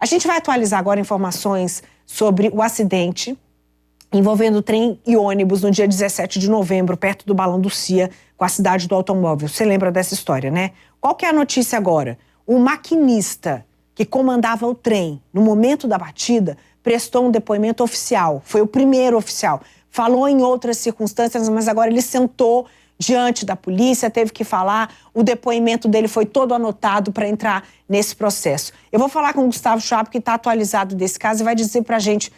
A gente vai atualizar agora informações sobre o acidente envolvendo trem e ônibus no dia 17 de novembro, perto do Balão do Cia, com a cidade do automóvel. Você lembra dessa história, né? Qual que é a notícia agora? O maquinista que comandava o trem no momento da batida prestou um depoimento oficial. Foi o primeiro oficial. Falou em outras circunstâncias, mas agora ele sentou diante da polícia, teve que falar. O depoimento dele foi todo anotado para entrar nesse processo. Eu vou falar com o Gustavo Schwab, que está atualizado desse caso, e vai dizer para a gente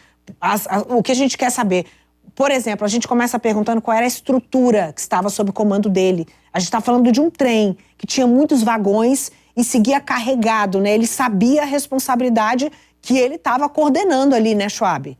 o que a gente quer saber. Por exemplo, a gente começa perguntando qual era a estrutura que estava sob o comando dele. A gente está falando de um trem que tinha muitos vagões e seguia carregado, né? Ele sabia a responsabilidade que ele estava coordenando ali, né, Schwab?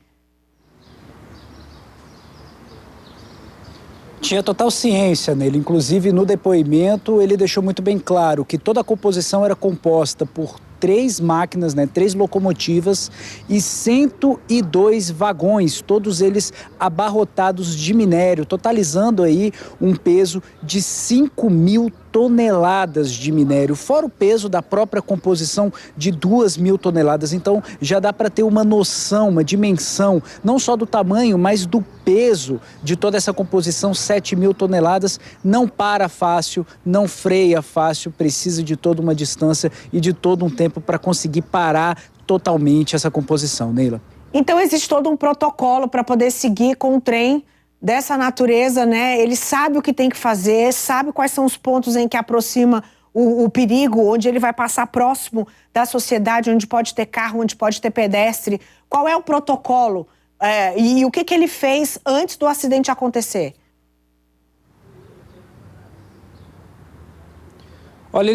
Tinha total ciência nele, inclusive no depoimento ele deixou muito bem claro que toda a composição era composta por 3 máquinas, 3 locomotivas e 102 vagões, todos eles abarrotados de minério, totalizando aí um peso de 5.000 toneladas de minério, fora o peso da própria composição de 2.000 toneladas. Então já dá para ter uma noção, uma dimensão, não só do tamanho, mas do peso de toda essa composição. 7.000 toneladas, não para fácil, não freia fácil, precisa de toda uma distância e de todo um tempo para conseguir parar totalmente essa composição, Neila. Então existe todo um protocolo para poder seguir com um trem dessa natureza, né? Ele sabe o que tem que fazer, sabe quais são os pontos em que aproxima o perigo, onde ele vai passar próximo da sociedade, onde pode ter carro, onde pode ter pedestre. Qual é o protocolo e o que ele fez antes do acidente acontecer? Olha,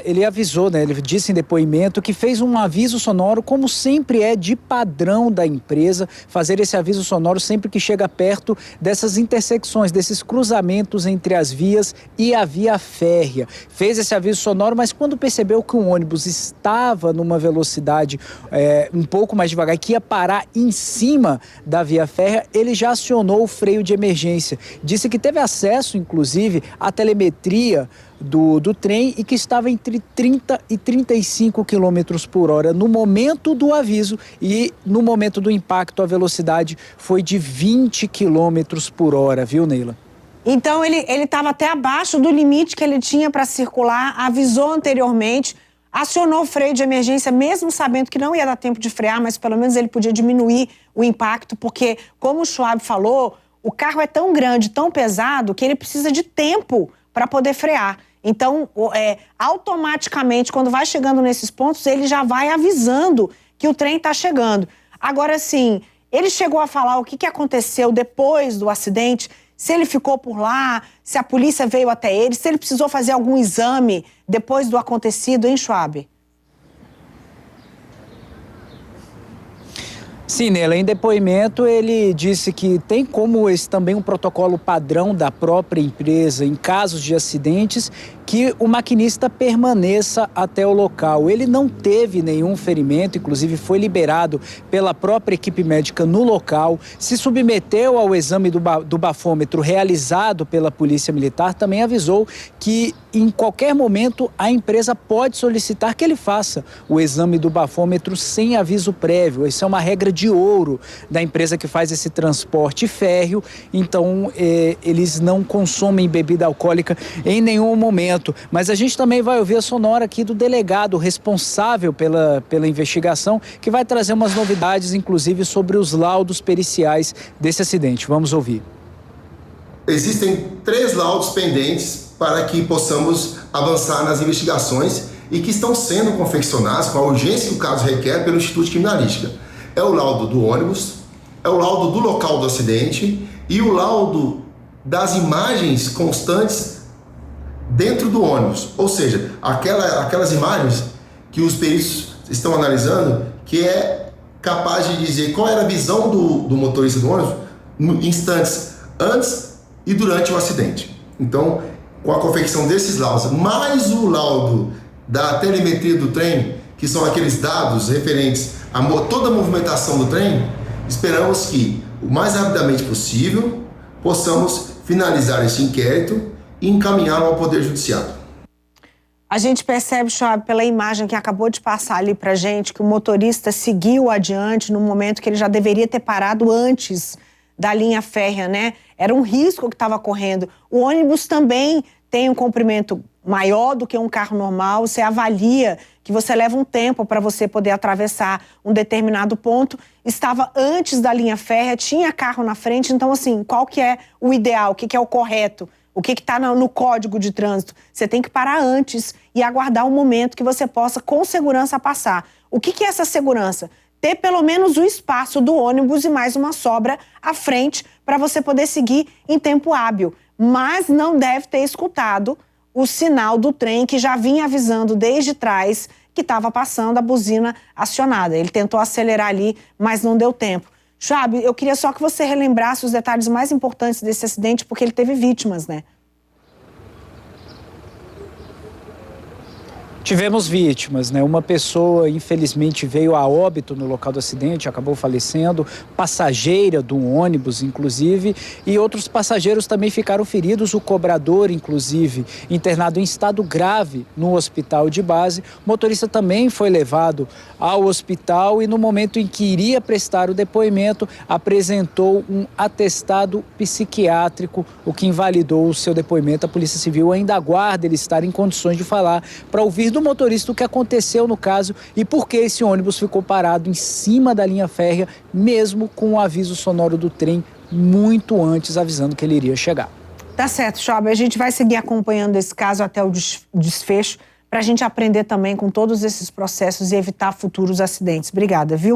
ele avisou, né? Ele disse em depoimento que fez um aviso sonoro, como sempre é de padrão da empresa, fazer esse aviso sonoro sempre que chega perto dessas intersecções, desses cruzamentos entre as vias e a via férrea. Fez esse aviso sonoro, mas quando percebeu que o ônibus estava numa velocidade um pouco mais devagar, que ia parar em cima da via férrea, ele já acionou o freio de emergência. Disse que teve acesso, inclusive, à telemetria do trem e que estava entre 30 e 35 km por hora no momento do aviso, e no momento do impacto a velocidade foi de 20 km por hora, viu, Neila? Então ele estava até abaixo do limite que ele tinha para circular, avisou anteriormente, acionou o freio de emergência mesmo sabendo que não ia dar tempo de frear, mas pelo menos ele podia diminuir o impacto, porque, como o Schwab falou, o carro é tão grande, tão pesado, que ele precisa de tempo para poder frear. Então, automaticamente, quando vai chegando nesses pontos, ele já vai avisando que o trem está chegando. Agora, sim, ele chegou a falar o que aconteceu depois do acidente, se ele ficou por lá, se a polícia veio até ele, se ele precisou fazer algum exame depois do acontecido, hein, Schwab? Sim, Neila, em depoimento ele disse que tem como esse também um protocolo padrão da própria empresa em casos de acidentes que o maquinista permaneça até o local. Ele não teve nenhum ferimento, inclusive foi liberado pela própria equipe médica no local, se submeteu ao exame do bafômetro realizado pela Polícia Militar, também avisou que em qualquer momento a empresa pode solicitar que ele faça o exame do bafômetro sem aviso prévio. Isso é uma regra de ouro da empresa que faz esse transporte férreo, então eles não consomem bebida alcoólica em nenhum momento. Mas a gente também vai ouvir a sonora aqui do delegado responsável pela investigação, que vai trazer umas novidades, inclusive sobre os laudos periciais desse acidente. Vamos ouvir. Existem 3 laudos pendentes para que possamos avançar nas investigações e que estão sendo confeccionados com a urgência que o caso requer pelo Instituto de Criminalística. É o laudo do ônibus, é o laudo do local do acidente e o laudo das imagens constantes dentro do ônibus, ou seja, aquelas imagens que os peritos estão analisando, que é capaz de dizer qual era a visão do motorista do ônibus em instantes antes e durante o acidente. Então, com a confecção desses laudos, mais o laudo da telemetria do trem, que são aqueles dados referentes a toda a movimentação do trem, esperamos que, o mais rapidamente possível, possamos finalizar esse inquérito e encaminhá-lo ao Poder Judiciário. A gente percebe, Schwab, pela imagem que acabou de passar ali pra gente, que o motorista seguiu adiante no momento que ele já deveria ter parado antes da linha férrea, né? Era um risco que estava correndo. O ônibus também tem um comprimento maior do que um carro normal. Você avalia que você leva um tempo para você poder atravessar um determinado ponto. Estava antes da linha férrea, tinha carro na frente. Então, assim, qual que é o ideal? O que é o correto? O que está no código de trânsito? Você tem que parar antes e aguardar um momento que você possa, com segurança, passar. O que é essa segurança? Ter pelo menos o espaço do ônibus e mais uma sobra à frente para você poder seguir em tempo hábil. Mas não deve ter escutado o sinal do trem que já vinha avisando desde trás que estava passando, a buzina acionada. Ele tentou acelerar ali, mas não deu tempo. Schwab, eu queria só que você relembrasse os detalhes mais importantes desse acidente, porque ele teve vítimas, né? Tivemos vítimas, né? Uma pessoa, infelizmente, veio a óbito no local do acidente, acabou falecendo, passageira de um ônibus, inclusive, e outros passageiros também ficaram feridos, o cobrador, inclusive, internado em estado grave no hospital de base. O motorista também foi levado ao hospital e no momento em que iria prestar o depoimento, apresentou um atestado psiquiátrico, o que invalidou o seu depoimento. A Polícia Civil ainda aguarda ele estar em condições de falar para ouvir do motorista o que aconteceu no caso e por que esse ônibus ficou parado em cima da linha férrea, mesmo com o aviso sonoro do trem muito antes, avisando que ele iria chegar. Tá certo, Schwab. A gente vai seguir acompanhando esse caso até o desfecho, para a gente aprender também com todos esses processos e evitar futuros acidentes. Obrigada, viu?